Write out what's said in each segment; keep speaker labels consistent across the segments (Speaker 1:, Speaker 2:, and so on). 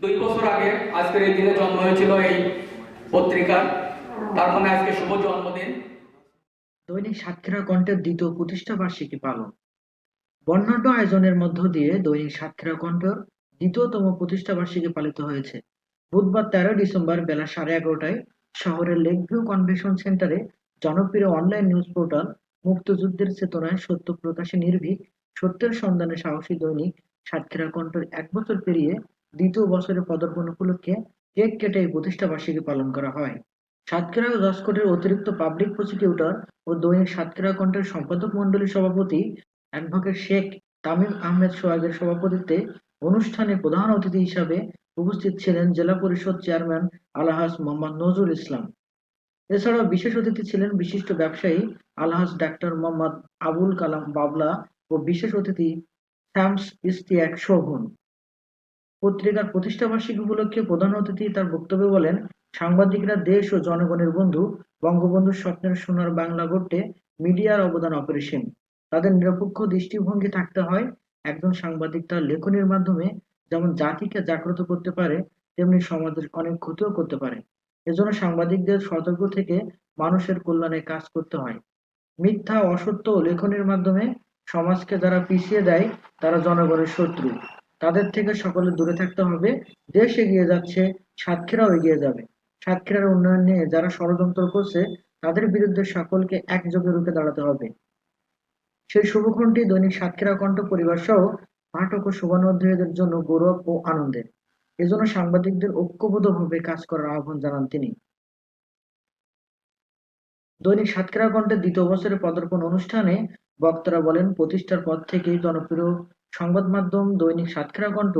Speaker 1: 2 বছর আগে আজকের এই দিনে জন্ম হয়েছিল এই পত্রিকার। তার মানে আজকে শুভ জন্মদিন।
Speaker 2: দৈনিক সাতক্ষীরা কণ্ঠের দ্বিতীয় প্রতিষ্ঠা বার্ষিকী পালন। বর্ণাঢ্য আয়োজনের মধ্য দিয়ে দৈনিক সাতক্ষীরা কণ্ঠের দ্বিতীয়তম প্রতিষ্ঠা বার্ষিকী পালিত হয়েছে। বুধবার 13 ডিসেম্বর বেলা 11:30টায় শহরের লেকভিউ কনভেনশন সেন্টারে জনপ্রিয় অনলাইন নিউজ পোর্টাল মুক্তিযুদ্ধের চেতনায় সত্য প্রকাশে নির্ভীক, সত্যের সন্ধানে সাহসী দৈনিক সাতক্ষীরা কণ্ঠের 1 বছর পেরিয়ে দ্বিতীয় বছরে পদার্পণ উপলক্ষে কেক কেটে এই প্রতিষ্ঠা বার্ষিকী পালন করা হয়। সাতক্ষীরা ও জজকোর্টের অতিরিক্ত পাবলিক প্রসিকিউটর ও দৈনিক সাতক্ষীরা কণ্ঠের সম্পাদক মণ্ডলীর সভাপতি অ্যাডভোকেট শেখ তামিম আহমেদ সোহাগের সভাপতিত্বে অনুষ্ঠানে প্রধান অতিথি হিসাবে উপস্থিত ছিলেন জেলা পরিষদ চেয়ারম্যান আলহাজ মোহাম্মদ নজরুল ইসলাম। এছাড়াও বিশেষ অতিথি ছিলেন বিশিষ্ট ব্যবসায়ী আলহাজ ডাক্তার মোহাম্মদ আবুল কালাম বাবলা ও বিশেষ অতিথি শামস ইশতিয়াক শোভন। পত্রিকার প্রতিষ্ঠাবার্ষিকী উপলক্ষে প্রধান অতিথি তার বক্তব্যে বলেন, সাংবাদিকরা দেশ ও জনগণের বন্ধু, বঙ্গবন্ধুর স্বপ্নের সোনার বাংলা গড়তে মিডিয়ার অবদান অপরিসীম। তাদের নিরপেক্ষ দৃষ্টিভঙ্গি থাকতে হয়। একজন সাংবাদিক তার লেখনীর মাধ্যমে যেমন জাতিকে জাগ্রত করতে পারে, তেমনি সমাজের অনেক ক্ষতিও করতে পারে। এজন্য সাংবাদিকদের সতর্ক থেকে মানুষের কল্যাণে কাজ করতে হয়। মিথ্যা, অসত্য লেখনীর মাধ্যমে সমাজকে যারা পিছিয়ে দেয় তারা জনগণের শত্রু। তাদের থেকে সকলে দূরে থাকতে হবে। দেশ এগিয়ে যাচ্ছে, সাতক্ষীরাও এগিয়ে যাবে। সাতক্ষীরার উন্নয়ন নিয়ে যারা ষড়যন্ত্র করছে তাদের বিরুদ্ধে সকলকে একযোগে রুখে দাঁড়াতে হবে। সেই শুভক্ষণটি দৈনিক সাতক্ষীরা কণ্ঠ পরিবার সহ পাঠক ও শুভানুধ্যায়ীদের জন্য গৌরব ও আনন্দের। এজন্য সাংবাদিকদের ঐক্যবদ্ধভাবে কাজ করার আহ্বান জানান তিনি। দৈনিক সাতক্ষীরা কণ্ঠের দ্বিতীয় বছরে পদার্পণ অনুষ্ঠানে বক্তারা বলেন, প্রতিষ্ঠার পর থেকেই জনপ্রিয় সংবাদ মাধ্যম দৈনিক সাতক্ষীরা কণ্ঠ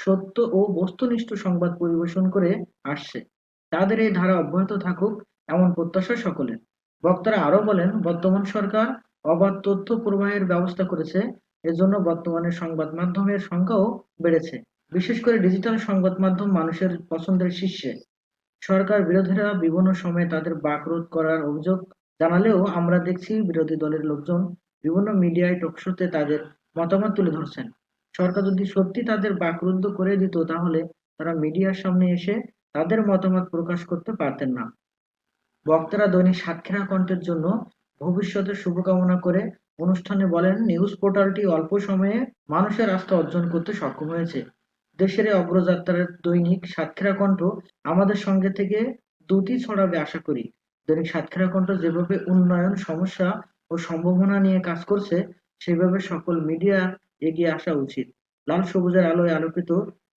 Speaker 2: সত্য ও বস্তুনিষ্ঠ সংবাদ পরিবেশন করে আসছে। তাদের এই ধারা অব্যাহত থাকুক এমন প্রত্যাশা সকলের। বক্তারা আরো বলেন, বর্তমান সরকার অবাধ তথ্য প্রবাহের ব্যবস্থা করেছে। এজন্য বর্তমানে সংবাদ মাধ্যমের সংখ্যাও বেড়েছে। বিশেষ করে ডিজিটাল সংবাদ মাধ্যম মানুষের পছন্দের শীর্ষে। সরকার বিরোধীরা বিভিন্ন সময়ে তাদের বাকরোধ করার অভিযোগ জানালেও আমরা দেখছি বিরোধী দলের লোকজন বিভিন্ন মিডিয়ায় টকশোতে তাদের মতামত তুলে ধরছেন। সরকার যদি সত্যি তাদের বাকরুদ্ধ করে দিত তাহলে তারা মিডিয়ার সামনে এসে তাদের মতামত প্রকাশ করতে পারতেন না। বক্তারা দৈনিক সাতক্ষীরা কণ্ঠের জন্য ভবিষ্যতের শুভকামনা করে অনুষ্ঠানে বলেন, নিউজ পোর্টালটি অল্প সময়ে মানুষের আস্থা অর্জন করতে সক্ষম হয়েছে। দেশের এই অগ্রযাত্রার দৈনিক সাতক্ষীরা কণ্ঠ আমাদের সঙ্গে থেকে দ্রুতই ছড়াবে আশা করি। দৈনিক সাতক্ষীরা কণ্ঠ যেভাবে উন্নয়ন, সমস্যা ও সম্ভাবনা নিয়ে কাজ করছে সেভাবে সকল মিডিয়ার এগিয়ে আসা উচিত। লাল সবুজের আলোয় আলোকিত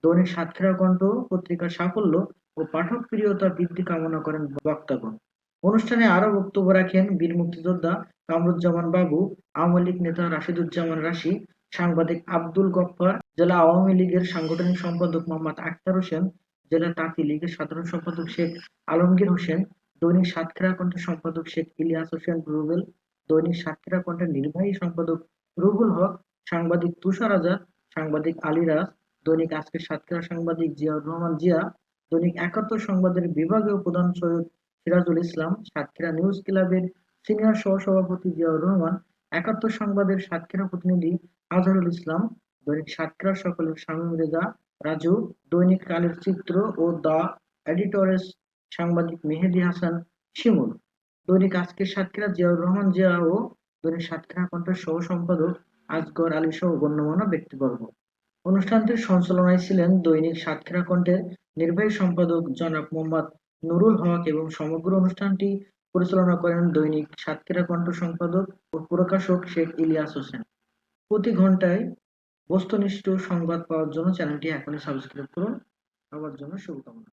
Speaker 2: দৈনিক সাতক্ষীরা কণ্ঠ পত্রিকার সাফল্য ও পাঠক প্রিয়তা বৃদ্ধি কামনা করেন বক্তাগণ। অনুষ্ঠানে আরো বক্তব্য রাখেন বীর মুক্তিযোদ্ধা কামরুজ্জামান বাবু, আওয়ামী লীগ নেতা রাশিদুজ্জামান রাশি, সাংবাদিক আব্দুল গফফার, জেলা আওয়ামী লীগের সাংগঠনিক সম্পাদক মোহাম্মদ আখতার হোসেন, জেলা তাঁতি লীগের সাধারণ সম্পাদক শেখ আলমগীর হোসেন, দৈনিক সাতক্ষীরা কণ্ঠের সম্পাদক শেখ ইলিয়াস হোসেন রুবেল, দৈনিক সাতক্ষীরা কণ্ঠের নির্বাহী সম্পাদক রুহুল হক, সাংবাদিক তুষার আজাদ, সাংবাদিক আলী রাজ, দৈনিক আজকের সাতক্ষীরা সাংবাদিক জিয়াউর রহমান জিয়া, দৈনিক একাত্তর সংবাদের বিভাগীয় প্রধান সৈয়দ সিরাজুল ইসলাম, সাতক্ষীরা নিউজ ক্লাবের সিনিয়র সহসভাপতি জিয়াউর রহমান, একাত্তর সংবাদের সাতক্ষীরা প্রতিনিধি আজহারুল ইসলাম, দৈনিক সাতক্ষীরার সকলের শামীম রেজা রাজু, দৈনিক কালের চিত্র ও দ্য এডিটরের সাংবাদিক মেহেদী হাসান শিমুল, দৈনিক আজকের সাতক্ষীরা জিয়াউর রহমান জিয়া ও দৈনিক সাতক্ষীরা কণ্ঠের সহ সম্পাদক আজগর আলী সহ গণ্যমান্য ব্যক্তিবর্গ। অনুষ্ঠানটির সঞ্চালনায় ছিলেন দৈনিক সাতক্ষীরা কণ্ঠের নির্বাহী সম্পাদক জনাব মোহাম্মদ নুরুল হক এবং সমগ্র অনুষ্ঠানটি পরিচালনা করেন দৈনিক সাতক্ষীরা কণ্ঠ সম্পাদক ও প্রকাশক শেখ ইলিয়াস হোসেন। প্রতি ঘন্টায় বস্তুনিষ্ঠ সংবাদ পাওয়ার জন্য চ্যানেলটি এখনই সাবস্ক্রাইব করুন। সবার জন্য শুভকামনা।